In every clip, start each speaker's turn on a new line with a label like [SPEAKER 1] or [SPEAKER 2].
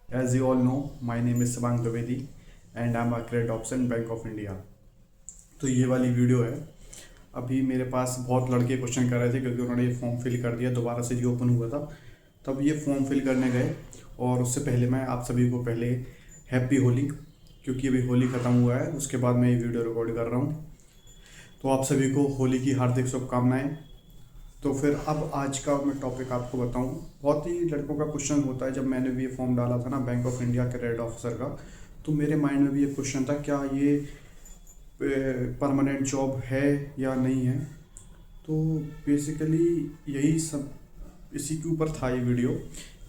[SPEAKER 1] As you all know, my name is Savang Dwivedi and I'm a credit officer in Bank of India। तो ये वाली video है। अभी मेरे पास बहुत लड़के क्वेश्चन कर रहे थे क्योंकि उन्होंने ये फॉर्म फिल कर दिया, दोबारा से जो ओपन हुआ था तब ये फॉर्म फिल करने गए। और उससे पहले मैं आप सभी को पहले हैप्पी होली, क्योंकि अभी होली ख़त्म हुआ है, उसके बाद मैं ये वीडियो रिकॉर्ड कर रहा हूँ। तो आप सभी को होली की हार्दिक शुभकामनाएँ। तो फिर अब आज का मैं टॉपिक आपको बताऊं। बहुत ही लड़कों का क्वेश्चन होता है, जब मैंने भी ये फॉर्म डाला था ना बैंक ऑफ इंडिया के क्रेडिट ऑफिसर का, तो मेरे माइंड में भी ये क्वेश्चन था क्या ये परमानेंट जॉब है या नहीं है। तो बेसिकली यही सब इसी के ऊपर था ये वीडियो।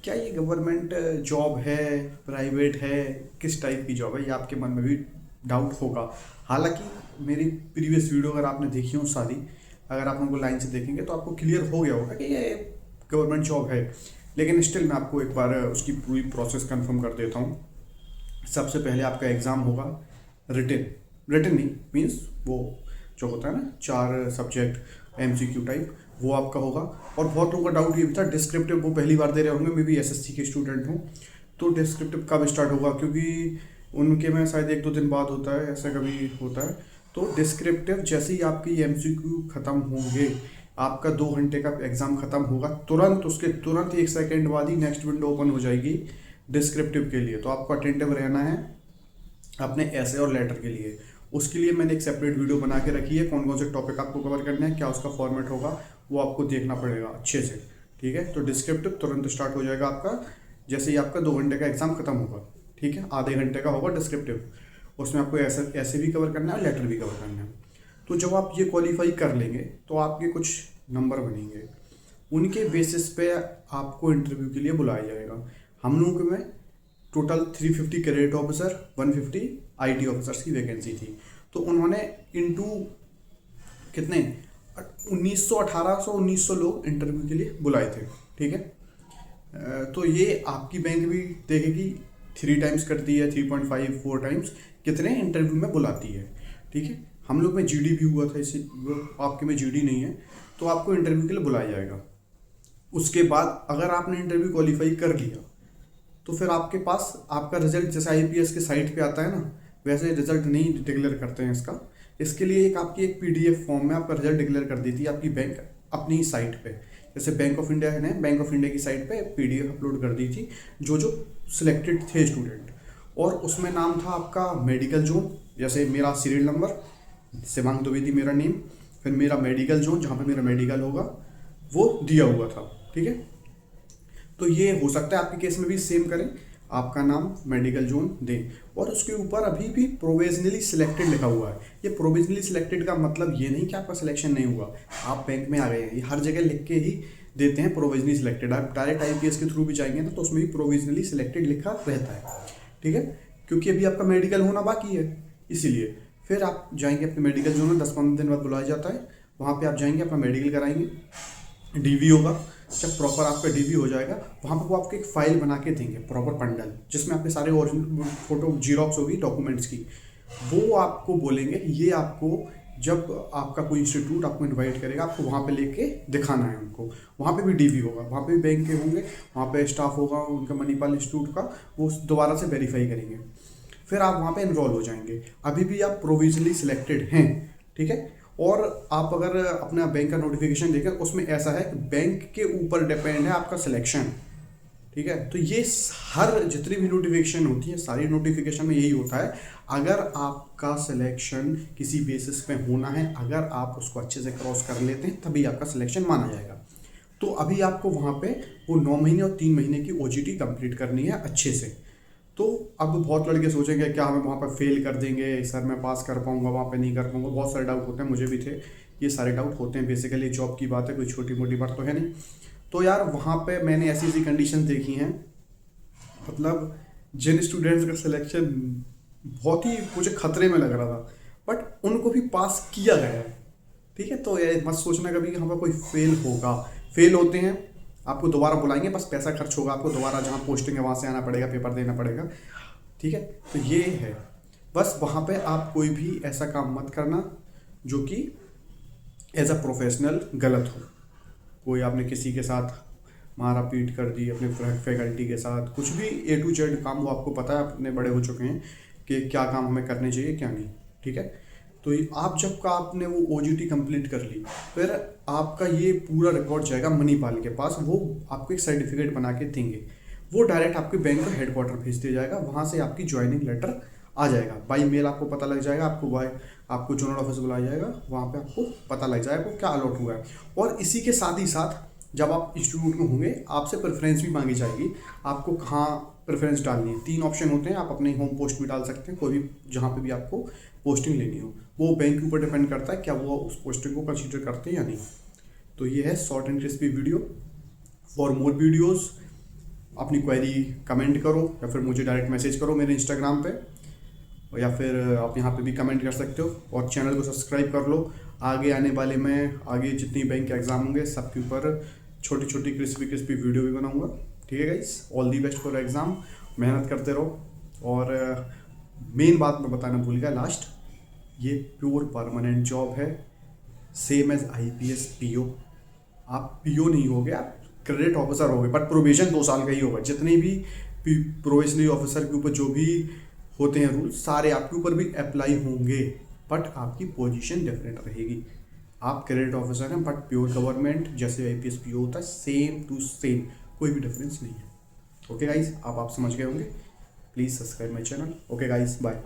[SPEAKER 1] क्या ये गवर्नमेंट जॉब है, प्राइवेट है, किस टाइप की जॉब है, ये आपके मन में भी डाउट होगा। हालांकि मेरी प्रीवियस वीडियो अगर आपने देखी हो सारी, अगर आप उनको लाइन से देखेंगे तो आपको क्लियर हो गया होगा कि ये गवर्नमेंट जॉब है। लेकिन स्टिल मैं आपको एक बार उसकी पूरी प्रोसेस कंफर्म कर देता हूँ। सबसे पहले आपका एग्ज़ाम होगा रिटन। रिटन नहीं मीन्स वो जो होता है ना 4 सब्जेक्ट एमसीक्यू टाइप, वो आपका होगा। और बहुत लोगों का डाउट ये भी था डिस्क्रिप्टिव वो पहली बार दे रहे होंगे, मैं भी एसएससी के स्टूडेंट हूँ, तो डिस्क्रिप्टिव कब स्टार्ट होगा, क्योंकि उनके में शायद 1-2 दिन बाद होता है, ऐसा कभी होता है। तो डिस्क्रिप्टिव जैसे ही आपकी एमसीक्यू ख़त्म होंगे, आपका 2 घंटे का एग्ज़ाम ख़त्म होगा, तुरंत उसके तुरंत 1 सेकेंड बाद ही नेक्स्ट विंडो ओपन हो जाएगी डिस्क्रिप्टिव के लिए। तो आपको अटेंटिव रहना है अपने ऐसे और लेटर के लिए। उसके लिए मैंने एक सेपरेट वीडियो बना के रखी है, कौन कौन से टॉपिक आपको कवर करने हैं, क्या उसका फॉर्मेट होगा, वो आपको देखना पड़ेगा अच्छे से। ठीक है, तो डिस्क्रिप्टिव तुरंत स्टार्ट हो जाएगा आपका जैसे ही आपका 2 घंटे का एग्ज़ाम खत्म होगा। ठीक है, आधे घंटे का होगा डिस्क्रिप्टिव, उसमें आपको ऐसे भी कवर करना है, लेटर भी कवर करना है। तो जब आप ये क्वालिफाई कर लेंगे तो आपके कुछ नंबर बनेंगे, उनके बेसिस पे आपको इंटरव्यू के लिए बुलाया जाएगा। हम लोगों में total 350 credit officer, 150 IT officers की वैकेंसी थी। तो उन्होंने इनटू कितने 1900 लोग इंटरव्यू के लिए बुलाए थे। ठीक है, तो ये आपकी बैंक भी देखेगी 3 टाइम्स करती है, 3.5 4 टाइम्स कितने इंटरव्यू में बुलाती है। ठीक है, हम लोग में जीडी भी हुआ था, इसी आपके में जीडी नहीं है, तो आपको इंटरव्यू के लिए बुलाया जाएगा। उसके बाद अगर आपने इंटरव्यू क्वालिफाई कर लिया तो फिर आपके पास आपका रिजल्ट जैसे आईपीएस के साइट पे आता है ना, वैसे रिजल्ट नहीं डिक्लेयर करते हैं इसका। इसके लिए एक आपकी एक पीडीएफ फॉर्म में आपका रिजल्ट डिक्लेयर कर देती है आपकी बैंक अपनी साइट पे। जैसे बैंक ऑफ इंडिया है ना, बैंक ऑफ इंडिया की साइट पे पीडीएफ अपलोड कर दी थी जो जो सिलेक्टेड थे स्टूडेंट, और उसमें नाम था आपका मेडिकल जोन, जैसे मेरा सीरियल नंबर शिवांग द्विवेदी मेरा नेम, फिर मेरा मेडिकल जोन जहाँ पे मेरा मेडिकल होगा वो दिया हुआ था। ठीक है, तो ये हो सकता है आपके केस में भी सेम करें, आपका नाम मेडिकल जोन दें, और उसके ऊपर अभी भी प्रोविजनली सिलेक्टेड लिखा हुआ है। ये प्रोविजनली सिलेक्टेड का मतलब ये नहीं कि आपका सिलेक्शन नहीं हुआ, आप बैंक में आ गए हैं, ये हर जगह लिख के ही देते हैं प्रोविजनली सिलेक्टेड। आप डायरेक्ट आईपीएस के थ्रू भी जाएंगे ना तो उसमें भी प्रोविजनली सिलेक्टेड लिखा रहता है। ठीक है, क्योंकि अभी आपका मेडिकल होना बाकी है, इसीलिए फिर आप जाएंगे अपने मेडिकल जोन में, 10-15 दिन बाद बुलाया जाता है, वहाँ पे आप जाएंगे अपना मेडिकल कराएंगे, डीवी होगा। जब प्रॉपर आपका डीवी हो जाएगा वहाँ पर वो आपको एक फाइल बना के देंगे, प्रॉपर बंडल, जिसमें आपके सारे ओरिजिनल फोटो जीरोक्स होगी डॉक्यूमेंट्स की। वो आपको बोलेंगे ये आपको जब आपका कोई इंस्टीट्यूट आपको इनवाइट करेगा आपको वहाँ पे लेके दिखाना है उनको। वहाँ पे भी डीवी होगा, वहाँ पे भी बैंक के होंगे, वहाँ पे स्टाफ होगा उनका मणिपाल इंस्टीट्यूट का, वो दोबारा से वेरीफाई करेंगे, फिर आप वहाँ पे इनरोल हो जाएंगे। अभी भी आप प्रोविजनली सिलेक्टेड हैं। ठीक है, और आप अगर अपना बैंक का नोटिफिकेशन देखें उसमें ऐसा है कि बैंक के ऊपर डिपेंड है आपका सिलेक्शन। ठीक है, तो ये हर जितनी भी नोटिफिकेशन होती है सारी नोटिफिकेशन में यही होता है, अगर आपका सिलेक्शन किसी बेसिस पे होना है, अगर आप उसको अच्छे से क्रॉस कर लेते हैं तभी आपका सिलेक्शन माना जाएगा। तो अभी आपको वहाँ पे वो 9 महीने और 3 महीने की ओजीटी कंप्लीट करनी है अच्छे से। तो अब बहुत लड़के सोचेंगे क्या हमें वहाँ पर फेल कर देंगे सर, मैं पास कर पाऊँगा वहाँ पे नहीं कर पाऊँगा, बहुत सारे डाउट होते हैं, मुझे भी थे। ये सारे डाउट होते हैं, बेसिकली जॉब की बात है, कोई छोटी मोटी बात तो है नहीं। तो यार वहाँ पे मैंने ऐसी ऐसी कंडीशन देखी हैं, मतलब जिन स्टूडेंट्स का सिलेक्शन बहुत ही मुझे खतरे में लग रहा था, बट उनको भी पास किया गया है। ठीक है, तो ये मत सोचना कभी कि हमारा कोई फेल होगा। फेल होते हैं, आपको दोबारा बुलाएंगे, बस पैसा खर्च होगा, आपको दोबारा जहाँ पोस्टिंग है वहाँ से आना पड़ेगा, पेपर देना पड़ेगा। ठीक है, तो ये है, बस वहाँ पे आप कोई भी ऐसा काम मत करना जो कि एज अ प्रोफेशनल गलत हो। कोई आपने किसी के साथ मारा पीट कर दी अपने फैकल्टी के साथ, कुछ भी A to Z काम वो आपको पता है, अपने बड़े हो चुके हैं कि क्या काम हमें करने चाहिए क्या नहीं, ठीक है। तो आप जब का आपने वो OJT कंप्लीट कर ली, फिर आपका ये पूरा रिकॉर्ड जाएगा मणिपाल के पास, वो आपको एक सर्टिफिकेट बना के देंगे, वो डायरेक्ट आपके बैंक का हेडक्वार्टर भेज दिया जाएगा, वहाँ से आपकी ज्वाइनिंग लेटर आ जाएगा, बाई मेल आपको पता लग जाएगा, आपको जोनल ऑफिस बुलाया जाएगा, वहाँ पे आपको पता लग जाएगा क्या अलॉट हुआ है। और इसी के साथ ही साथ जब आप इंस्टीट्यूट में होंगे आपसे प्रेफरेंस भी मांगी जाएगी, आपको कहाँ प्रेफरेंस डालनी है। 3 ऑप्शन होते हैं, आप अपने होम पोस्ट भी डाल सकते हैं, कोई भी जहाँ पे भी आपको पोस्टिंग लेनी हो, वो बैंक के ऊपर डिपेंड करता है क्या वो उस पोस्टिंग को कंसीडर करते हैं या नहीं। तो ये है short and crispy video. For more videos अपनी क्वेरी कमेंट करो या फिर मुझे डायरेक्ट मैसेज करो मेरे इंस्टाग्राम पे, या फिर आप यहाँ पे भी कमेंट कर सकते हो, और चैनल को सब्सक्राइब कर लो। आगे आने वाले मैं आगे जितनी बैंक के एग्ज़ाम होंगे सबके ऊपर छोटी छोटी क्रिस्पी वीडियो भी बनाऊंगा, ठीक है guys. All the best for exam, मेहनत करते रहो। और मेन बात मैं बताना भूल गया लास्ट, ये प्योर परमानेंट जॉब है, सेम एज IPS PO। आप PO नहीं होगे, आप क्रेडिट ऑफिसर होगे, बट प्रोबेशन 2 साल का ही होगा। जितने भी प्रोबेशनरी ऑफिसर के ऊपर जो भी होते हैं रूल, सारे आपके ऊपर भी अप्लाई होंगे, बट आपकी पोजीशन डिफरेंट रहेगी। आप क्रेडिट ऑफिसर हैं बट प्योर गवर्नमेंट जैसे IPS PO होता है, सेम टू सेम, कोई भी डिफरेंस नहीं है। ओके गाइस, आप समझ गए होंगे। Please subscribe my channel. Okay guys, bye.